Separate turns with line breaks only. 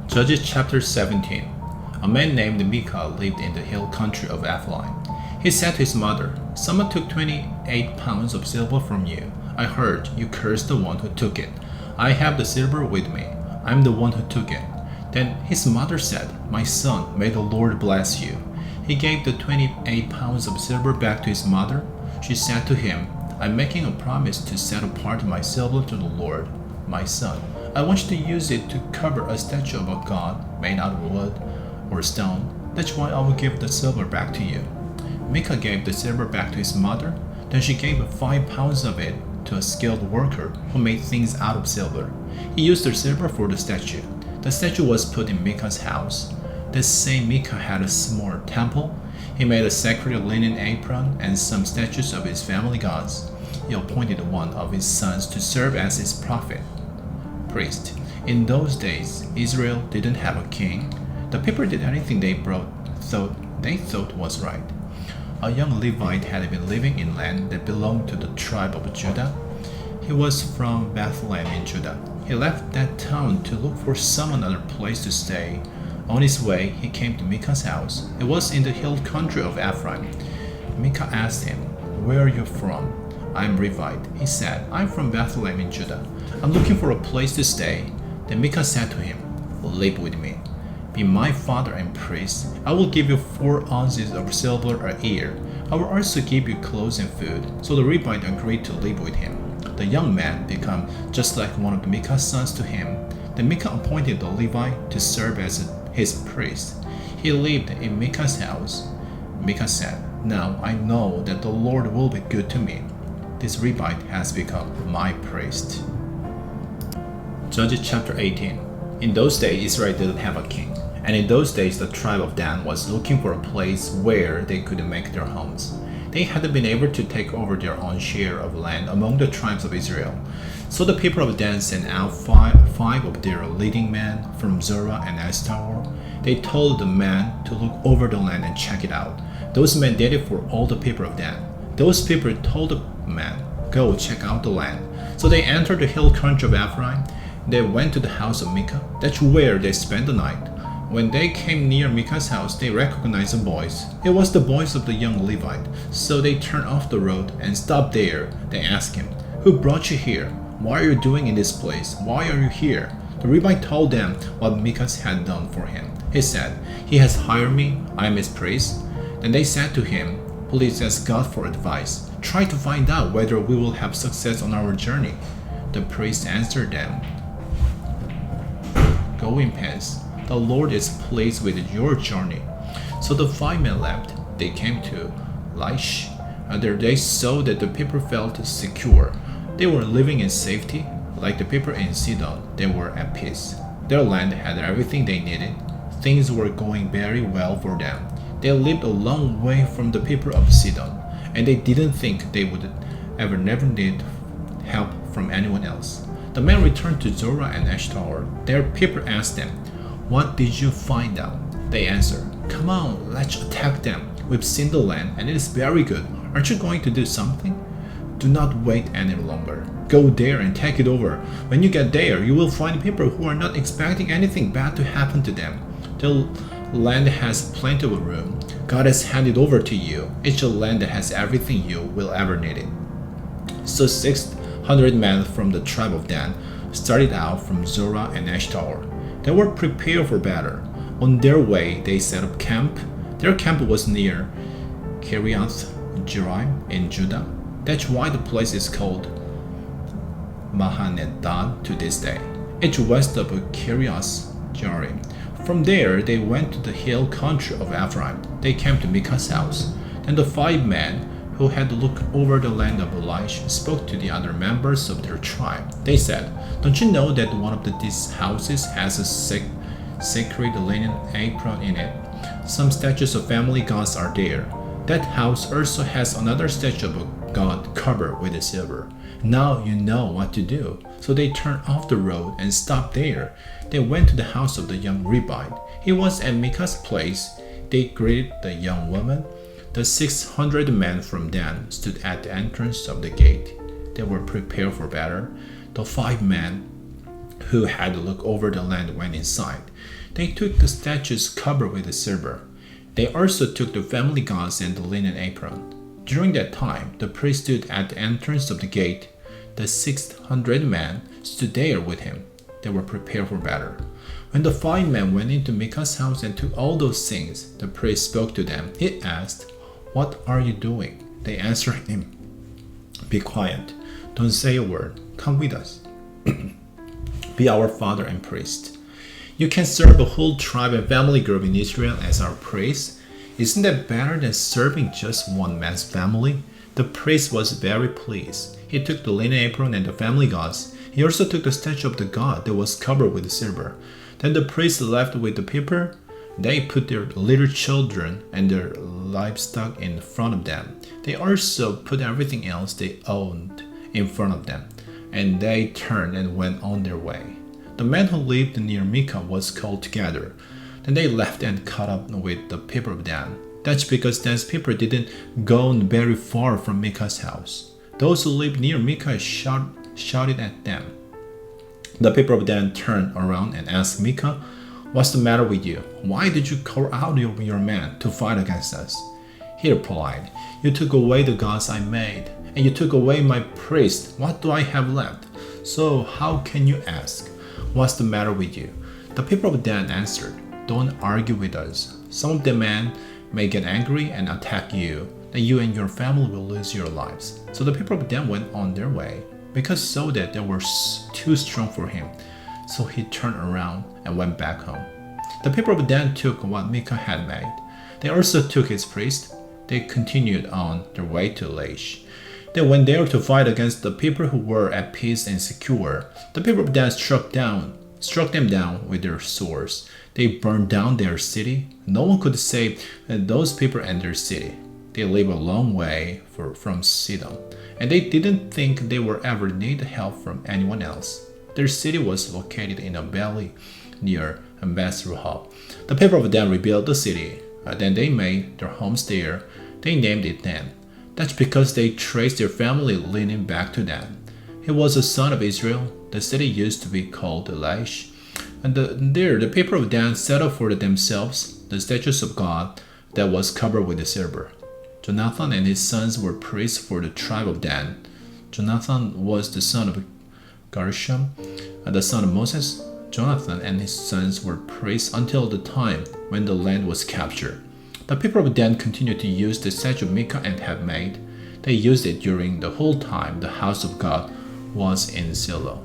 Judges chapter 17. A man named Micah lived in the hill country of Ephraim. He said to his mother, "Someone took 28 pounds of silver from you. I heard you cursed the one who took it. I have the silver with me. I'm the one who took it." Then his mother said, "My son, may the Lord bless you." He gave the 28 pounds of silver back to his mother. She said to him, "I'm making a promise to set apart my silver to the Lord. My son, I want you to use it to cover a statue of a god made out of wood or stone. That's why I will give the silver back to you." Micah gave the silver back to his mother. Then she gave 5 pounds of it to a skilled worker who made things out of silver. He used the silver for the statue. The statue was put in Micah's house. This same Micah had a small temple. He made a sacred linen apron and some statues of his family gods. He appointed one of his sons to serve as his prophet. Priest. In those days, Israel didn't have a king. The people did anything they thought was right. A young Levite had been living in land that belonged to the tribe of Judah. He was from Bethlehem in Judah. He left that town to look for some other place to stay. On his way, he came to Micah's house. It was in the hill country of Ephraim. Micah asked him, "Where are you from?" "I'm Levite," he said. "I'm from Bethlehem in Judah. I'm looking for a place to stay." Then Micah said to him, "Live with me. Be my father and priest. I will give you 4 ounces of silver a year. I will also give you clothes and food." So the Levite agreed to live with him. The young man became just like one of Micah's sons to him. Then Micah appointed the Levite to serve as his priest. He lived in Micah's house. Micah said, "Now I know that the Lord will be good to me. This Levite has become my priest." Judges chapter 18. In those days, Israel didn't have a king. And in those days, the tribe of Dan was looking for a place where they could make their homes. They hadn't been able to take over their own share of land among the tribes of Israel. So the people of Dan sent out five of their leading men from Zorah and Eshtaol. They told the men to look over the land and check it out. Those men did it for all the people of Dan. Those people told the men, "Go check out the land." So they entered the hill country of Ephraim. They went to the house of Micah. That's where they spent the night. When they came near Micah's house, they recognized the voice. It was the voice of the young Levite. So they turned off the road and stopped there. They asked him, "Who brought you here? What are you doing in this place? Why are you here?" The Levite told them what Micah had done for him. He said, "He has hired me. I am his priest." Then they said to him, "Please ask God for advice. Try to find out whether we will have success on our journey." The priest answered them, "Go in peace. The Lord is pleased with your journey." So the 5 men left. They came to Laish. There they saw that the people felt secure. They were living in safety. Like the people in Sidon, they were at peace. Their land had everything they needed. Things were going very well for them. They lived a long way from the people of Sidon, and they didn't think they would never need help from anyone else. The men returned to Zorah and Eshtaol. Their people asked them, "What did you find out?" They answered, "Come on, let's attack them. We've seen the land, and it is very good. Aren't you going to do something? Do not wait any longer. Go there and take it over. When you get there, you will find people who are not expecting anything bad to happen to them. The land has plenty of room. God has handed over to you. It's a land that has everything you will ever need it." So 600 men from the tribe of Dan started out from Zorah and Eshtaol. They were prepared for battle. On their way, they set up camp. Their camp was near Kiriath Jearim in Judah. That's why the place is called Mahaneh-dan to this day. It's west of Kiriath Jearim. From there, they went to the hill country of Ephraim. They came to Micah's house. Then the 5 men who had looked over the land of Laish spoke to the other members of their tribe. They said, "Don't you know that one of these houses has a sacred linen apron in it? Some statues of family gods are there. That house also has another statue of a god covered with silver. Now you know what to do." So they turned off the road and stopped there. They went to the house of the young Levite. He was at Micah's place. They greeted the young woman. The 600 men from Dan stood at the entrance of the gate. They were prepared for battle. The 5 men who had looked over the land went inside. They took the statues covered with silver. They also took the family gods and the linen apron. During that time, the priest stood at the entrance of the gate. The 600 men stood there with him. They were prepared for battle. When the 5 men went into Micah's house and took all those things, the priest spoke to them. He asked, "What are you doing?" They answered him, "Be quiet. Don't say a word. Come with us. Be our father and priest. You can serve a whole tribe and family group in Israel as our priest. Isn't that better than serving just one man's family?" The priest was very pleased. He took the linen apron and the family gods. He also took the statue of the god that was covered with silver. Then the priest left with the people. They put their little children and their livestock in front of them. They also put everything else they owned in front of them, and they turned and went on their way. The men who lived near Micah was called together. Then they left and caught up with the people of Dan. That's because Dan's people didn't go very far from Micah's house. Those who lived near Micah shouted at them. The people of Dan turned around and asked Micah, "What's the matter with you? Why did you call out your men to fight against us?" He replied, "You took away the gods I made, and you took away my priest. What do I have left? So how can you ask, 'What's the matter with you?'" The people of Dan answered, "Don't argue with us. Some of the men may get angry and attack you, then you and your family will lose your lives." So the people of Dan went on their way. Micah saw that they were too strong for him, so he turned around and went back home. The people of Dan took what Micah had made. They also took his priest. They continued on their way to Laish. They went there to fight against the people who were at peace and secure. The people of Dan struck them down with their swords. They burned down their city. No one could save those people and their city. They lived a long way from Sidon, and they didn't think they would ever need help from anyone else. Their city was located in a valley near Beth-rehob. The people of Dan rebuilt the city. Then they made their homes there. They named it Dan. That's because they traced their family lineage back to Dan. He was a son of Israel. The city used to be called Laish. And there, the people of Dan set up for themselves the statues of God that was covered with silver. Jonathan and his sons were priests for the tribe of Dan. Jonathan was the son of Gershom, the son of Moses. Jonathan and his sons were priests until the time when the land was captured. The people of Dan continued to use the statue Micah had made. They used it during the whole time the house of God was in Shiloh.